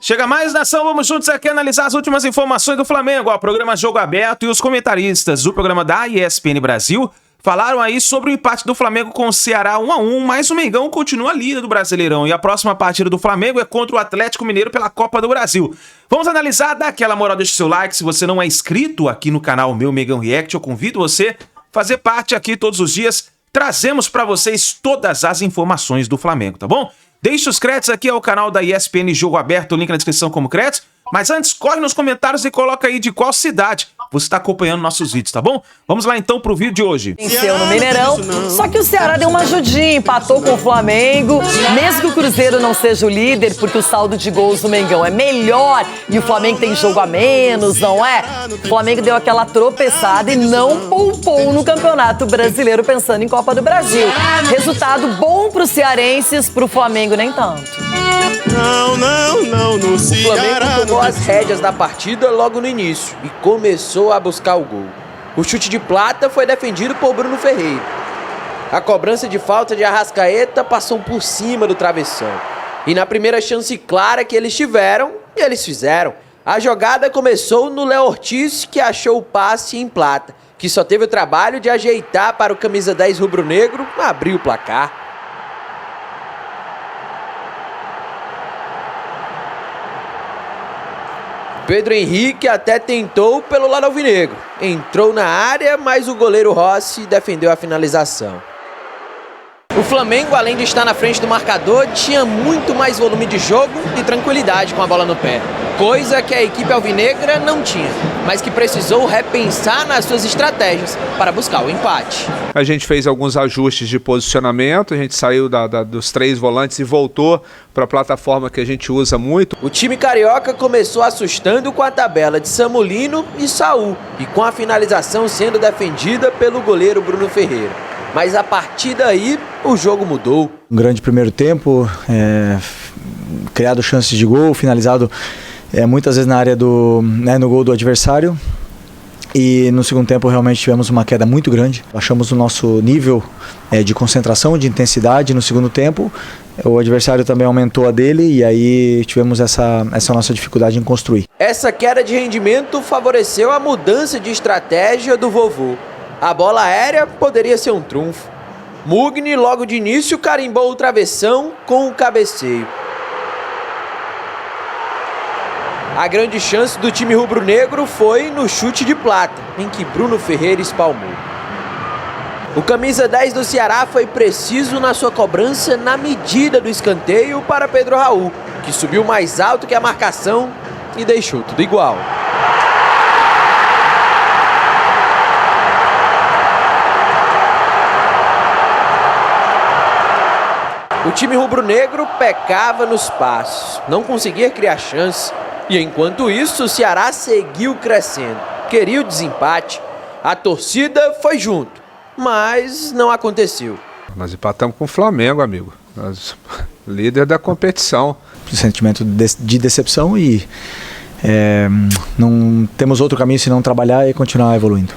Chega mais, nação, vamos juntos aqui analisar as últimas informações do Flamengo. O programa Jogo Aberto e os comentaristas do programa da ESPN Brasil falaram aí sobre o empate do Flamengo com o Ceará 1-1, mas o Mengão continua líder do Brasileirão e a próxima partida do Flamengo é contra o Atlético Mineiro pela Copa do Brasil. Vamos analisar, dá aquela moral, deixa o seu like, se você não é inscrito aqui no canal Meu Mengão React, eu convido você a fazer parte aqui todos os dias, trazemos pra vocês todas as informações do Flamengo, tá bom? Deixe os créditos aqui ao canal da ESPN Jogo Aberto, o link na descrição como créditos. Mas antes, corre nos comentários e coloca aí de qual cidade você está acompanhando nossos vídeos, tá bom? Vamos lá então pro vídeo de hoje. Venceu no Mineirão, só que o Ceará deu uma ajudinha, empatou com o Flamengo. Mesmo que o Cruzeiro não seja o líder, porque o saldo de gols do Mengão é melhor e o Flamengo tem jogo a menos, não é? O Flamengo deu aquela tropeçada e não poupou no Campeonato Brasileiro pensando em Copa do Brasil. Resultado bom pros cearenses, pro Flamengo nem tanto. O Flamengo tomou as rédeas da partida logo no início e começou a buscar o gol. O chute de Plata foi defendido por Bruno Ferreira. A cobrança de falta de Arrascaeta passou por cima do travessão. E na primeira chance clara que eles tiveram, eles fizeram. A jogada começou no Léo Ortiz, que achou o passe em Plata, que só teve o trabalho de ajeitar para o camisa 10 rubro-negro abrir o placar. Pedro Henrique até tentou pelo lado alvinegro. Entrou na área, mas o goleiro Rossi defendeu a finalização. O Flamengo, além de estar na frente do marcador, tinha muito mais volume de jogo e tranquilidade com a bola no pé. Coisa que a equipe alvinegra não tinha, mas que precisou repensar nas suas estratégias para buscar o empate. A gente fez alguns ajustes de posicionamento, a gente saiu dos 3 volantes e voltou para a plataforma que a gente usa muito. O time carioca começou assustando com a tabela de Samulino e Saul, e com a finalização sendo defendida pelo goleiro Bruno Ferreira. Mas a partir daí, o jogo mudou. Um grande primeiro tempo, criado chances de gol, finalizado muitas vezes na área no gol do adversário. E no segundo tempo realmente tivemos uma queda muito grande. Achamos o nosso nível de concentração, de intensidade no segundo tempo. O adversário também aumentou a dele e aí tivemos essa nossa dificuldade em construir. Essa queda de rendimento favoreceu a mudança de estratégia do vovô. A bola aérea poderia ser um trunfo. Mugni, logo de início, carimbou o travessão com o cabeceio. A grande chance do time rubro-negro foi no chute de Plata, em que Bruno Ferreira espalmou. O camisa 10 do Ceará foi preciso na sua cobrança na medida do escanteio para Pedro Raul, que subiu mais alto que a marcação e deixou tudo igual. O time rubro-negro pecava nos passos, não conseguia criar chance. E enquanto isso, o Ceará seguiu crescendo. Queria o desempate. A torcida foi junto, mas não aconteceu. Nós empatamos com o Flamengo, amigo. Líder da competição. Sentimento de decepção e não temos outro caminho senão trabalhar e continuar evoluindo.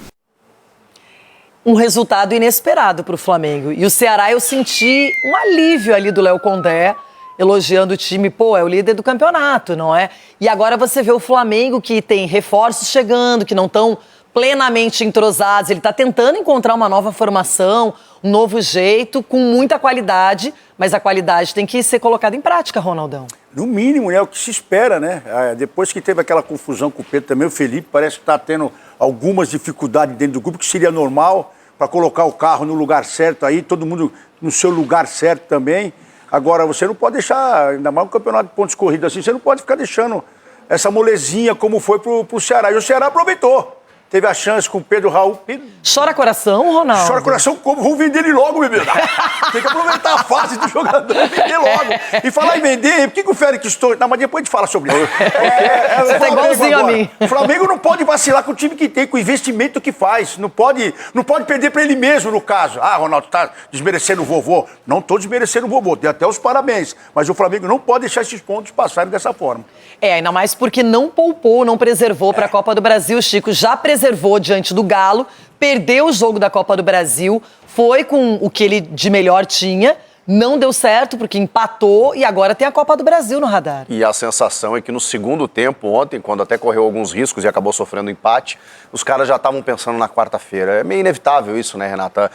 Um resultado inesperado para o Flamengo. E o Ceará, eu senti um alívio ali do Léo Condé, elogiando o time. Pô, é o líder do campeonato, não é? E agora você vê o Flamengo, que tem reforços chegando, que não estão plenamente entrosados. Ele está tentando encontrar uma nova formação, um novo jeito, com muita qualidade. Mas a qualidade tem que ser colocada em prática, Ronaldão. No mínimo, né? O que se espera, né? Depois que teve aquela confusão com o Pedro também, o Felipe parece que está tendo algumas dificuldades dentro do grupo, que seria normal, para colocar o carro no lugar certo aí, todo mundo no seu lugar certo também. Agora, você não pode deixar, ainda mais um campeonato de pontos corridos assim, você não pode ficar deixando essa molezinha como foi pro Ceará. E o Ceará aproveitou. Teve a chance com o Pedro Raul. Chora coração, Ronaldo? Chora coração como? Vamos vender ele logo, bebê. Tem que aproveitar a fase do jogador e vender logo. E falar em vender, por que o Félix estou... Não, mas depois a gente fala sobre isso. Você tá igualzinho agora. A mim. O Flamengo não pode vacilar com o time que tem, com o investimento que faz. Não pode perder para ele mesmo, no caso. Ah, Ronaldo, tá desmerecendo o vovô. Não estou desmerecendo o vovô, dei até os parabéns. Mas o Flamengo não pode deixar esses pontos passarem dessa forma. Ainda mais porque não poupou, não preservou para a Copa do Brasil. Chico já preservou diante do Galo, perdeu o jogo da Copa do Brasil, foi com o que ele de melhor tinha, Não deu certo porque empatou e agora tem a Copa do Brasil no radar. E a sensação é que no segundo tempo, ontem, quando até correu alguns riscos e acabou sofrendo empate, os caras já estavam pensando na quarta-feira. É meio inevitável isso, né, Renata?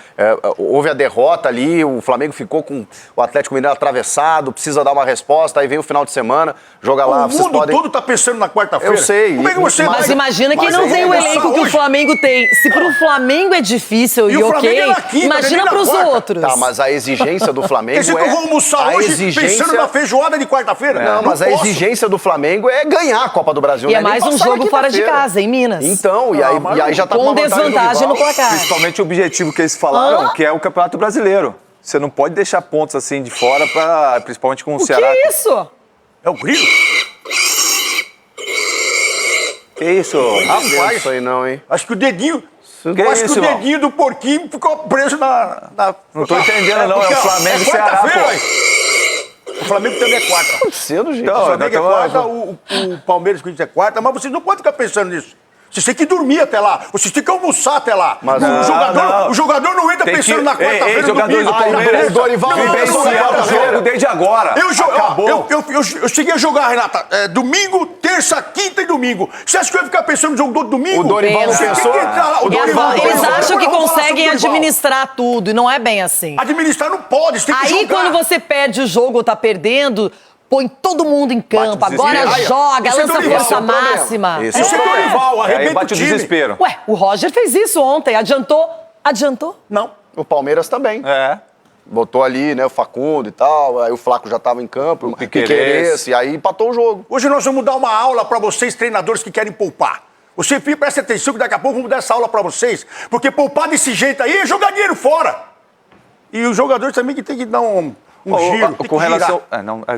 Houve a derrota ali, o Flamengo ficou com o Atlético Mineiro atravessado, precisa dar uma resposta, aí vem o final de semana, joga lá, vocês podem... O mundo todo tá pensando na quarta-feira. Eu sei. Como é que você Mas imagina quem não tem o elenco que o Flamengo tem. Se pro Flamengo é difícil e ok, imagina pros outros. Tá, mas a exigência do Flamengo Quer dizer que eu vou almoçar hoje pensando na feijoada de quarta-feira? Não, mas a exigência do Flamengo é ganhar a Copa do Brasil. E é mais um jogo fora de casa, em Minas. Então, e aí já tá com desvantagem no placar. Principalmente o objetivo que eles falaram, que é o Campeonato Brasileiro. Você não pode deixar pontos assim de fora, principalmente com o Ceará. Que isso? É o grilo? Que isso? Rapaz, isso aí não, hein? Acho que o dedinho... Que acho isso, que o dedinho do porquinho ficou preso na... Não tô entendendo, não. É o Flamengo e Ceará, pô. O Flamengo também é quarta. Tá acontecendo, gente? O Flamengo é quarta, o Palmeiras é quarta, mas vocês não podem ficar pensando nisso. Vocês têm que dormir até lá, vocês têm que almoçar até lá. Mas o jogador não entra pensando na quarta-feira. Jogadores do Palmeiras, o Dorival vivenciaram o jogo desde agora. Eu cheguei a jogar, Renata, domingo, terça, quinta e domingo. Você acha que eu ia ficar pensando no jogo todo domingo? O Dorival não pensou. Eles acham que conseguem administrar tudo, e não é bem assim. Administrar não pode, você tem que jogar. Aí quando você perde o jogo ou tá perdendo... Põe todo mundo em campo, agora joga, lança força máxima. Esse é o Dorival, arrebenta bate o desespero. Ué, o Roger fez isso ontem, adiantou? Não. O Palmeiras também. Botou ali, né, o Facundo e tal, aí o Flaco já tava em campo, o Piquerez, e aí empatou o jogo. Hoje nós vamos dar uma aula pra vocês, treinadores que querem poupar. Você presta atenção que daqui a pouco vamos dar essa aula pra vocês, porque poupar desse jeito aí é jogar dinheiro fora. E os jogadores também que tem que dar um giro. Com relação...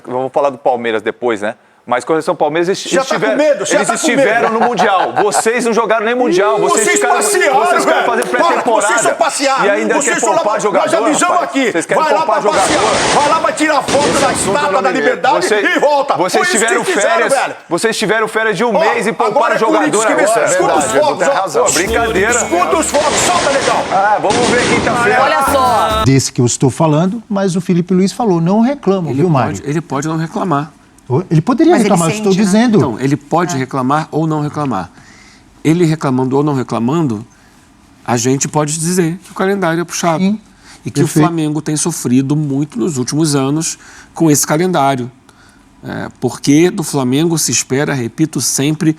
vamos falar do Palmeiras depois, né? Mas com relação ao Palmeiras, eles estiveram no Mundial. Vocês não jogaram nem Mundial. Vocês passearam, vocês querem fazer pré-temporada. Vocês só passearam. E ainda quer poupar jogador, nós avisamos aqui. Vocês querem vai lá poupar pra jogador. passear. Vai lá pra tirar foto da estátua da Liberdade e volta. Vocês tiveram férias de um mês e pouparam jogador agora. Escuta os fogos. Brincadeira. Escuta os fogos. Solta, legal. Vamos ver quinta-feira. Olha só. Desse que eu estou falando, mas o Felipe Luiz falou, não reclamo, viu, Mário? Ele pode não reclamar. Ele poderia reclamar, eu estou dizendo. Então, ele pode reclamar ou não reclamar. Ele reclamando ou não reclamando, a gente pode dizer que o calendário é puxado. Sim, e que o Flamengo tem sofrido muito nos últimos anos com esse calendário. Porque do Flamengo se espera, repito sempre,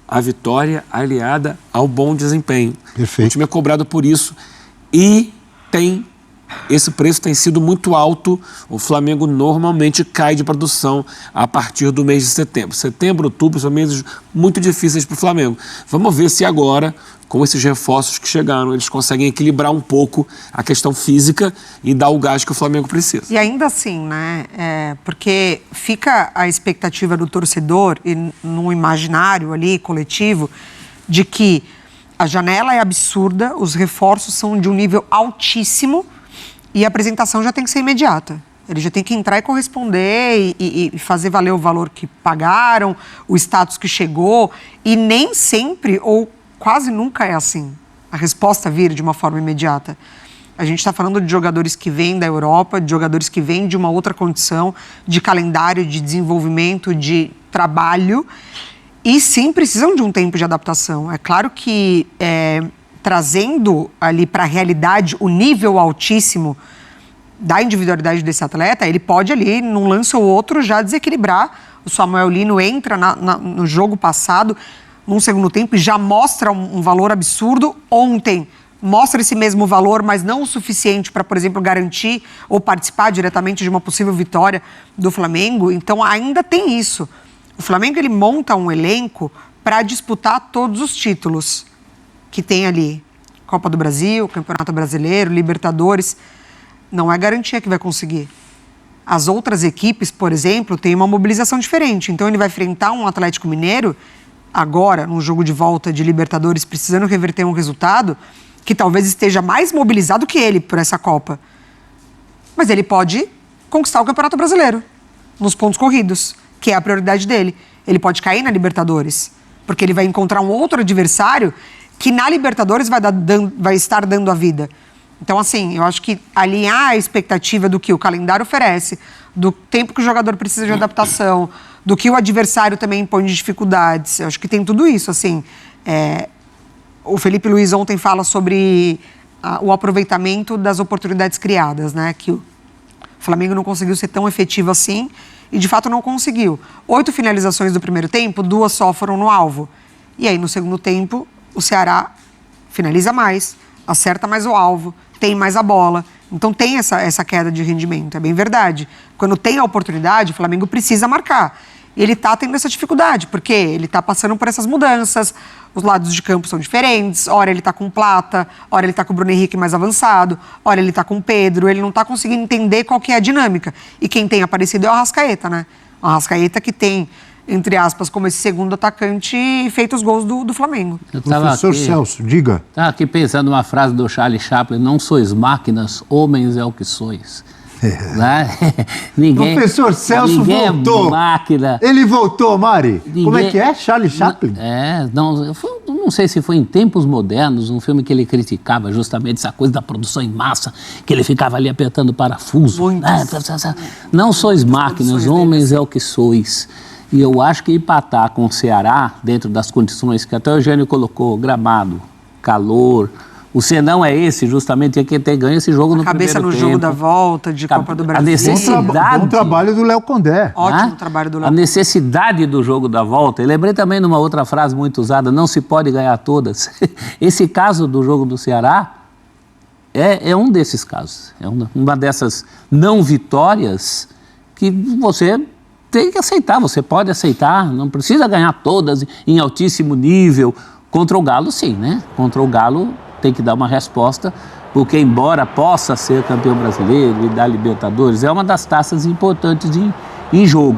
a vitória aliada ao bom desempenho. Perfeito. O time é cobrado por isso. E esse preço tem sido muito alto. O Flamengo normalmente cai de produção a partir do mês de setembro. Setembro, outubro são meses muito difíceis para o Flamengo. Vamos ver se agora, com esses reforços que chegaram, eles conseguem equilibrar um pouco a questão física e dar o gás que o Flamengo precisa. E ainda assim, né? Porque fica a expectativa do torcedor e no imaginário ali coletivo de que a janela é absurda, os reforços são de um nível altíssimo. E a apresentação já tem que ser imediata. Ele já tem que entrar e corresponder e fazer valer o valor que pagaram, o status que chegou. E nem sempre, ou quase nunca é assim, a resposta vir de uma forma imediata. A gente está falando de jogadores que vêm da Europa, de jogadores que vêm de uma outra condição, de calendário, de desenvolvimento, de trabalho. E sim, precisam de um tempo de adaptação. É claro que... trazendo ali para a realidade o nível altíssimo da individualidade desse atleta, ele pode ali, num lance ou outro, já desequilibrar. O Samuel Lino entra no jogo passado, num segundo tempo, e já mostra um valor absurdo. Ontem, mostra esse mesmo valor, mas não o suficiente para, por exemplo, garantir ou participar diretamente de uma possível vitória do Flamengo. Então, ainda tem isso. O Flamengo, ele monta um elenco para disputar todos os títulos que tem ali, Copa do Brasil, Campeonato Brasileiro, Libertadores, não é garantia que vai conseguir. As outras equipes, por exemplo, têm uma mobilização diferente. Então ele vai enfrentar um Atlético Mineiro, agora, num jogo de volta de Libertadores, precisando reverter um resultado, que talvez esteja mais mobilizado que ele por essa Copa. Mas ele pode conquistar o Campeonato Brasileiro, nos pontos corridos, que é a prioridade dele. Ele pode cair na Libertadores, porque ele vai encontrar um outro adversário que na Libertadores vai estar dando a vida. Então, assim, eu acho que alinhar a expectativa do que o calendário oferece, do tempo que o jogador precisa de adaptação, do que o adversário também impõe de dificuldades, eu acho que tem tudo isso, assim. O Felipe Luiz ontem fala sobre o aproveitamento das oportunidades criadas, né? Que o Flamengo não conseguiu ser tão efetivo assim e, de fato, não conseguiu. 8 finalizações do primeiro tempo, 2 só foram no alvo. E aí, no segundo tempo, o Ceará finaliza mais, acerta mais o alvo, tem mais a bola. Então tem essa queda de rendimento, é bem verdade. Quando tem a oportunidade, o Flamengo precisa marcar. E ele está tendo essa dificuldade, porque ele está passando por essas mudanças, os lados de campo são diferentes, ora ele está com o Plata, ora ele está com o Bruno Henrique mais avançado, ora ele está com o Pedro, ele não está conseguindo entender qual que é a dinâmica. E quem tem aparecido é o Arrascaeta, né? O Arrascaeta que tem, entre aspas, como esse segundo atacante, feito os gols do Flamengo. Professor Celso, diga. Estava aqui pensando numa frase do Charlie Chaplin: não sois máquinas, homens é o que sois. Né? Professor Celso voltou. É máquina. Ele voltou, Mari. Como é que é? Charlie Chaplin? Não sei se foi em Tempos Modernos, um filme que ele criticava justamente essa coisa da produção em massa, que ele ficava ali apertando parafuso. Não sois máquinas, homens é o que sois. E eu acho que empatar com o Ceará, dentro das condições que até o Eugênio colocou, gramado, calor, o senão é esse, justamente, tinha que ter ganho esse jogo no primeiro tempo. Cabeça no jogo da volta, de Copa do Brasil. A necessidade... Bom trabalho do Léo Condé. Ótimo trabalho do Léo. A necessidade do jogo da volta. E lembrei também de uma outra frase muito usada: não se pode ganhar todas. Esse caso do jogo do Ceará é um desses casos. É uma dessas não vitórias que você tem que aceitar. Você pode aceitar, não precisa ganhar todas em altíssimo nível. Contra o Galo, sim, né? Contra o Galo tem que dar uma resposta, porque embora possa ser campeão brasileiro e da Libertadores, é uma das taças importantes em jogo.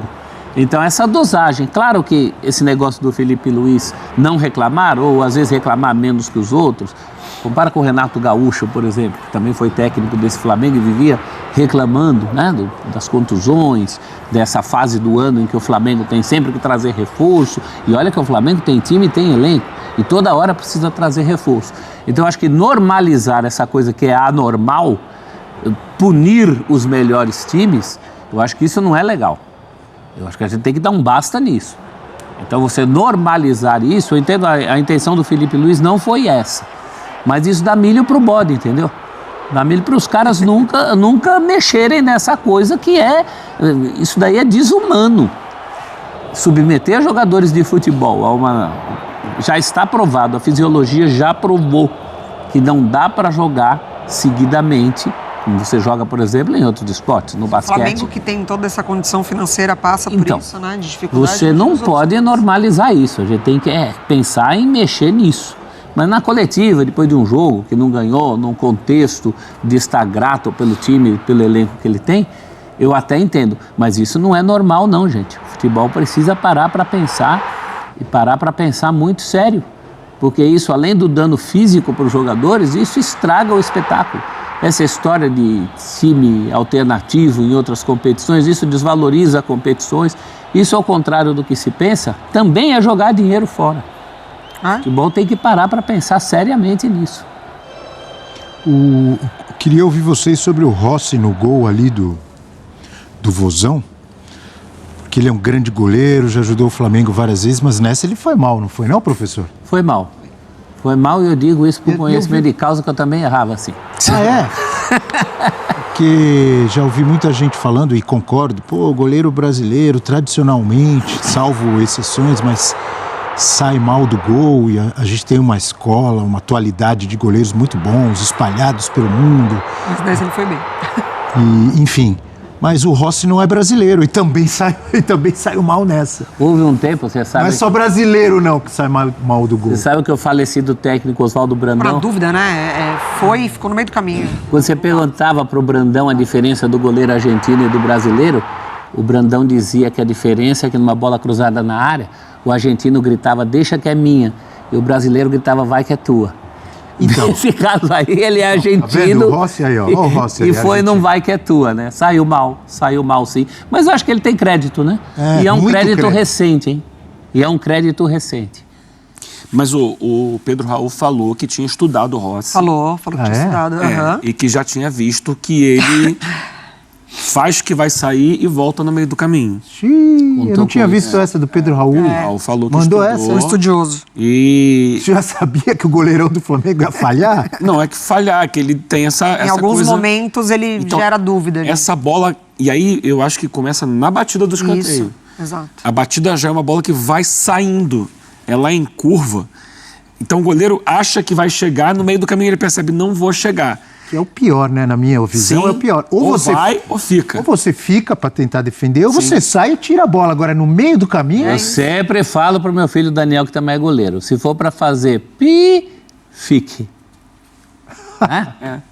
Então essa dosagem, claro que esse negócio do Felipe Luiz não reclamar, ou às vezes reclamar menos que os outros, compara com o Renato Gaúcho, por exemplo, que também foi técnico desse Flamengo e vivia reclamando, né, das contusões, dessa fase do ano em que o Flamengo tem sempre que trazer reforço, e olha que o Flamengo tem time e tem elenco, e toda hora precisa trazer reforço. Então eu acho que normalizar essa coisa que é anormal, punir os melhores times, eu acho que isso não é legal. Eu acho que a gente tem que dar um basta nisso. Então você normalizar isso, eu entendo, a intenção do Felipe Luiz não foi essa. Mas isso dá milho pro bode, entendeu? Dá milho para os caras nunca mexerem nessa coisa que é... Isso daí é desumano. Submeter jogadores de futebol a uma... Já está provado, a fisiologia já provou que não dá para jogar seguidamente, como você joga, por exemplo, em outros esportes, no basquete. O Flamengo, que tem toda essa condição financeira, passa por isso, né? De dificuldade. Você não pode normalizar isso. A gente tem que pensar em mexer nisso. Mas na coletiva, depois de um jogo que não ganhou, num contexto de estar grato pelo time, pelo elenco que ele tem, eu até entendo. Mas isso não é normal, não, gente. O futebol precisa parar para pensar, e parar para pensar muito sério. Porque isso, além do dano físico para os jogadores, isso estraga o espetáculo. Essa história de time alternativo em outras competições, isso desvaloriza competições. Isso, ao contrário do que se pensa, também é jogar dinheiro fora. O futebol tem que parar para pensar seriamente nisso. Queria ouvir vocês sobre o Rossi no gol ali do Vozão, porque ele é um grande goleiro, já ajudou o Flamengo várias vezes, mas nessa ele foi mal, não foi não, professor? Foi mal. Foi mal, e eu digo isso por conhecimento de causa, que eu também errava assim. Ah, é? Porque já ouvi muita gente falando, e concordo, o goleiro brasileiro, tradicionalmente, salvo exceções, mas sai mal do gol, e a gente tem uma escola, uma atualidade de goleiros muito bons, espalhados pelo mundo. Mas nessa ele foi bem. E, enfim, mas o Rossi não é brasileiro e também saiu mal nessa. Houve um tempo, você sabe... Não é só brasileiro não que sai mal do gol. Você sabe que o falecido técnico Oswaldo Brandão... Por dúvida, né? Foi e ficou no meio do caminho. Quando você perguntava pro Brandão a diferença do goleiro argentino e do brasileiro, o Brandão dizia que a diferença é que numa bola cruzada na área, o argentino gritava, deixa que é minha, e o brasileiro gritava, vai que é tua. Então, nesse caso aí, ele é argentino. Tá o Rossi aí, ó. O Rossi aí, e foi, não vai que é tua, né? Saiu mal sim. Mas eu acho que ele tem crédito, né? E é um crédito recente, hein? E é um crédito recente. Mas o Pedro Raul falou que tinha estudado o Rossi. Falou que tinha estudado. Aham. E que já tinha visto que ele faz que vai sair e volta no meio do caminho. Eu não tinha visto essa do Pedro Raul. O Raul falou que Mandou estudou. essa? Um estudioso. E... Você já sabia que o goleirão do Flamengo ia falhar? Não, é que falhar, que ele tem essa Em alguns coisa... momentos ele Então, gera dúvida. Ali. Essa bola... E aí eu acho que começa na batida do escanteio. Isso, exato. A batida já é uma bola que vai saindo. Ela é em curva. Então o goleiro acha que vai chegar, no meio do caminho ele percebe, não vou chegar. Que é o pior, né? Na minha visão, Sim, é o pior. ou você vai ou fica. Ou você fica para tentar defender, ou Sim. você sai e tira a bola. Agora, no meio do caminho... Eu sempre falo pro meu filho Daniel, que também é goleiro, se for para fazer fique.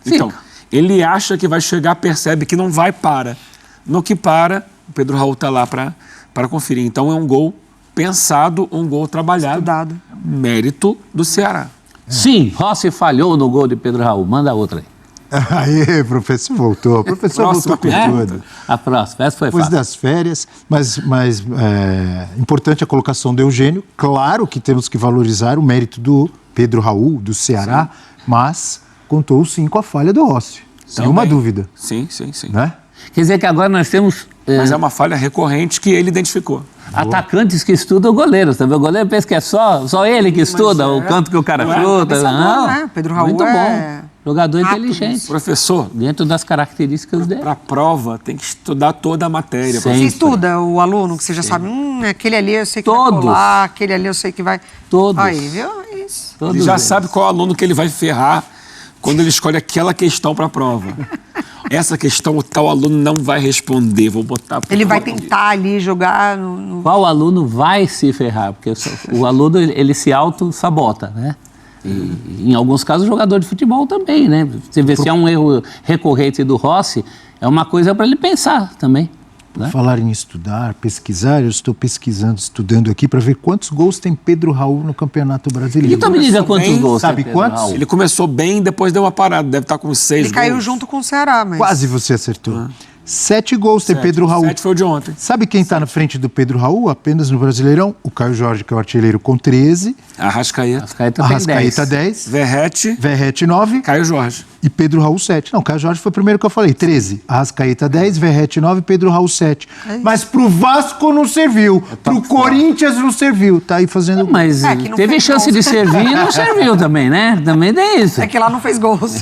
Então, ele acha que vai chegar, percebe que não vai, para. No que para, o Pedro Raul tá lá para conferir. Então é um gol pensado, um gol trabalhado. Estudado. Mérito do Ceará. Sim, Rossi falhou no gol de Pedro Raul. Manda outra aí. Aê, professor voltou. O professor voltou com tudo. A próxima, essa foi Depois fácil. das férias, mas importante a colocação do Eugênio. Claro que temos que valorizar o mérito do Pedro Raul, do Ceará, mas contou sim com a falha do Rossi. Sem uma dúvida. Sim. Né? Quer dizer que agora nós temos Mas é uma falha recorrente que ele identificou. atacantes que estudam goleiros também. O goleiro pensa que é só ele que estuda o canto que o cara chuta. Não, né? Pedro Raul muito é bom. Jogador inteligente. Professor, dentro das características dele. para a prova tem que estudar toda a matéria. Você estuda o aluno, que você já sabe, aquele ali eu sei que vai Todos. colar, aquele ali eu sei que vai... Todos. Aí, viu? Isso. Ele já sabe qual aluno que ele vai ferrar quando ele escolhe aquela questão para a prova. Essa questão o tal aluno não vai responder, vou botar... Ele vai tentar ali jogar no... Qual aluno vai se ferrar? Porque o aluno, ele se auto-sabota, né? E, em alguns casos, o jogador de futebol também, né? Você vê se é um erro recorrente do Rossi, é uma coisa para ele pensar também. Né? Falar em estudar, pesquisar, eu estou pesquisando, estudando aqui para ver quantos gols tem Pedro Raul no Campeonato Brasileiro. Então me diga quantos bem, gols sabe tem Pedro quantos? Raul. Ele começou bem, depois deu uma parada, deve estar com 6 gols. Ele caiu junto com o Ceará, mas... Quase você acertou. 7 gols tem Pedro Raul. 7 foi o de ontem. Sabe quem está na frente do Pedro Raul, apenas no Brasileirão? O Caio Jorge, que é o artilheiro, com 13. Arrascaeta. Arrascaeta 10. Verrete 9. Caio Jorge. E Pedro Raul 7. Não, Caio Jorge foi o primeiro que eu falei. 13. Arrascaeta 10, Verrete 9, Pedro Raul 7. Mas pro Vasco não serviu. Pro Corinthians não serviu. Tá aí fazendo... Mas que não teve fez chance gols. de servir e não serviu também, né? Também tem isso. É que lá não fez gols.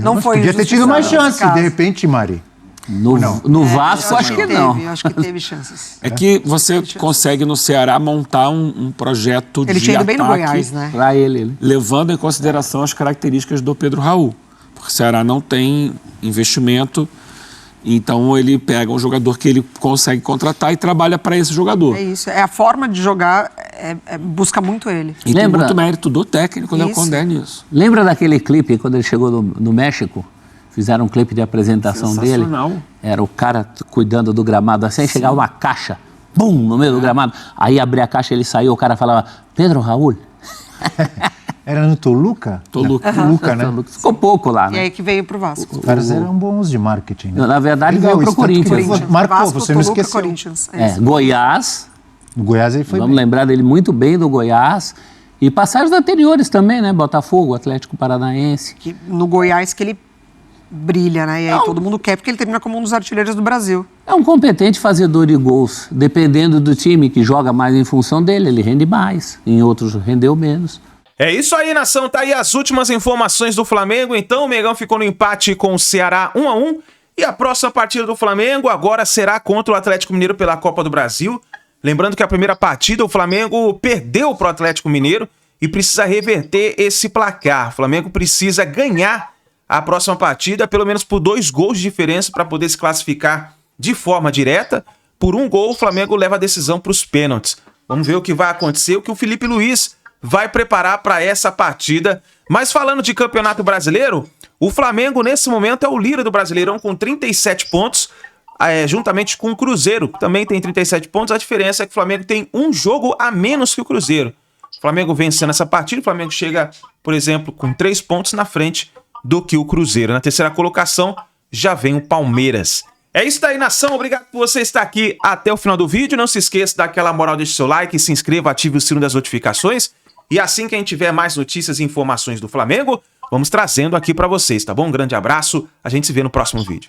Não Mas foi podia ter tido mais injustiçado nesse chance, caso. de repente, Mari. No Vasco, acho que não. Acho que teve chances. É que você consegue no Ceará montar um projeto Ele de tinha ido bem no ataque, Goiás, né? Pra ele. levando em consideração as características do Pedro Raul. Porque o Ceará não tem investimento, então ele pega um jogador que ele consegue contratar e trabalha para esse jogador. É isso. É a forma de jogar, busca muito ele. E tem muito mérito do técnico, Léo Isso. Condé, nisso. Lembra daquele clipe, quando ele chegou no México? Fizeram um clipe de apresentação dele. Sensacional. Era o cara cuidando do gramado, assim, chegava uma caixa, bum, no meio do gramado. Aí abria a caixa, ele saiu, o cara falava, Pedro Raul. Era no Toluca? Toluca. Toluca, né? Ficou pouco lá, E né? aí que veio pro Vasco. Os caras eram bons de marketing. Né? Na verdade, Legal, veio pro isso, tanto que Corinthians. ele- Marcou, Vasco, você não Toluca, esqueceu. Corinthians. Goiás, No Goiás ele foi vamos bem. lembrar dele muito bem do Goiás. E passagens anteriores também, né? Botafogo, Atlético Paranaense. Que no Goiás que ele brilha, né? E aí todo mundo quer, porque ele termina como um dos artilheiros do Brasil. É um competente fazedor de gols. Dependendo do time que joga mais em função dele, ele rende mais. Em outros, rendeu menos. É isso aí, nação. Tá aí as últimas informações do Flamengo. Então, o Mengão ficou no empate com o Ceará 1-1. E a próxima partida do Flamengo agora será contra o Atlético Mineiro pela Copa do Brasil. Lembrando que a primeira partida o Flamengo perdeu pro Atlético Mineiro e precisa reverter esse placar. O Flamengo precisa ganhar a próxima partida, pelo menos por 2 gols de diferença para poder se classificar de forma direta. Por 1 gol, o Flamengo leva a decisão para os pênaltis. Vamos ver o que vai acontecer, o que o Felipe Luiz vai preparar para essa partida. Mas falando de Campeonato Brasileiro, o Flamengo nesse momento é o líder do Brasileirão com 37 pontos, juntamente com o Cruzeiro, que também tem 37 pontos. A diferença é que o Flamengo tem um jogo a menos que o Cruzeiro. O Flamengo vencendo essa partida, o Flamengo chega, por exemplo, com 3 pontos na frente do que o Cruzeiro. Na terceira colocação já vem o Palmeiras. É isso daí, nação. Obrigado por você estar aqui até o final do vídeo. Não se esqueça daquela moral, deixe seu like, se inscreva, ative o sino das notificações. E assim que a gente tiver mais notícias e informações do Flamengo, vamos trazendo aqui pra vocês, tá bom? Um grande abraço, a gente se vê no próximo vídeo.